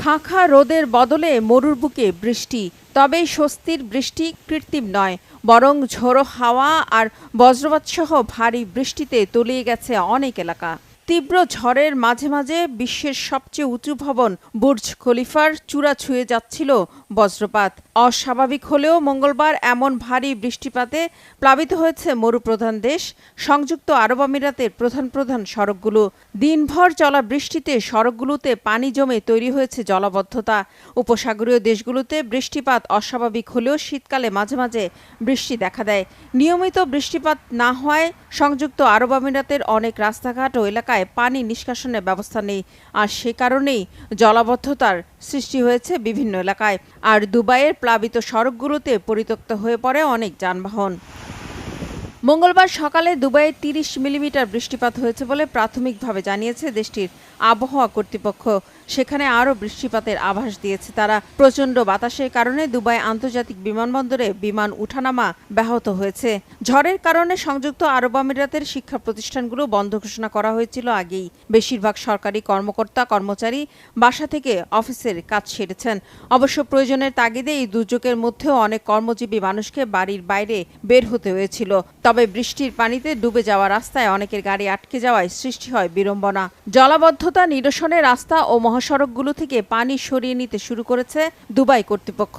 খাঁ রোদের বদলে মরুর বুকে বৃষ্টি, তবে স্বস্তির বৃষ্টি কৃত্রিম নয়, বরং ঝোড়ো হাওয়া আর বজ্রপাতসহ ভারী বৃষ্টিতে তলিয়ে গেছে অনেক এলাকা। তীব্র ঝড়ের মাঝে মাঝে বিশ্বের সবচেয়ে উঁচু ভবন বুর্জ খলিফার চূড়া ছুঁয়ে যাচ্ছিল বজ্রপাত। অস্বাভাবিক হলেও মঙ্গলবার এমন ভারী বৃষ্টিপাতে প্লাবিত হয়েছে মরুপ্রধান দেশ সংযুক্ত আরব আমিরাতের প্রধান সড়কগুলো। দিনভর চলা বৃষ্টিতে সড়কগুলোতে পানি জমে তৈরি হয়েছে জলাবদ্ধতা। উপসাগরীয় দেশগুলোতে বৃষ্টিপাত অস্বাভাবিক হলেও শীতকালে মাঝে মাঝে বৃষ্টি দেখা দেয়। নিয়মিত বৃষ্টিপাত না হওয়ায় সংযুক্ত আরব আমিরাতের অনেক রাস্তাঘাট ও এলাকায় পানি নিষ্কাশনের ব্যবস্থা নেই, আর সে কারণেই জলাবদ্ধতার সৃষ্টি হয়েছে বিভিন্ন এলাকায়। আর দুবাইয়ের প্লাবিত সড়কগুলোতে পরিত্যক্ত হয়ে পড়ে অনেক যানবাহন। মঙ্গলবার সকালে দুবাইয়ে ৩০ মিলিমিটার বৃষ্টিপাত হয়েছে বলে প্রাথমিকভাবে জানিয়েছে দেশটির আবহাওয়া কর্তৃপক্ষ। সেখানে আরও বৃষ্টিপাতের আভাস দিয়েছে তারা। প্রচণ্ড বাতাসের কারণে দুবাই আন্তর্জাতিক বিমানবন্দরে বিমান উঠানামা ব্যাহত হয়েছে। ঝড়ের কারণে সংযুক্ত আরব আমিরাতের শিক্ষা প্রতিষ্ঠানগুলো বন্ধ ঘোষণা করা হয়েছিল আগেই। বেশিরভাগ সরকারি কর্মচারী বাসা থেকে অফিসের কাজ সেরেছেন। অবশ্য প্রয়োজনের তাগিদে এই দুর্যোগের মধ্যেও অনেক কর্মজীবী মানুষকে বাড়ির বাইরে বের হতে হয়েছিল। তবে বৃষ্টির পানিতে ডুবে যাওয়া রাস্তায় অনেকের গাড়ি আটকে যাওয়ায় সৃষ্টি হয় বিড়ম্বনা। জলাবদ্ধতা নিরসনে রাস্তা ও মহাসড়কগুলো থেকে পানি সরিয়ে নিতে শুরু করেছে দুবাই কর্তৃপক্ষ।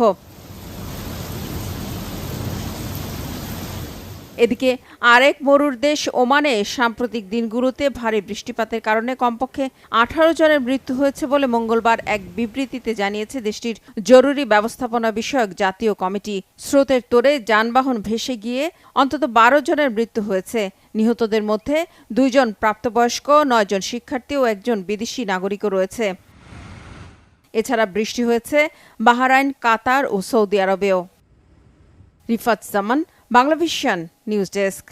এদিকে আরেক মরুর দেশ ওমানে সাম্প্রতিক দিনগুলোতে ভারী বৃষ্টিপাতের কারণে কমপক্ষে ১৮ জনের মৃত্যু হয়েছে বলে মঙ্গলবার এক বিবৃতিতে জানিয়েছে দেশটির জরুরি ব্যবস্থাপনা বিষয়ক জাতীয় কমিটি। স্রোতের তোড়ে যানবাহন ভেসে গিয়ে অন্তত ১২ জনের মৃত্যু হয়েছে। নিহতদের মধ্যে ২ জন প্রাপ্তবয়স্ক, ৯ জন শিক্ষার্থী ও ১ জন বিদেশি নাগরিকও রয়েছে। এছাড়া বৃষ্টি হয়েছে বাহরাইন, কাতার ও সৌদি আরবেও। রিফাত জামান, বাংলাভিশন নিউজ ডেস্ক।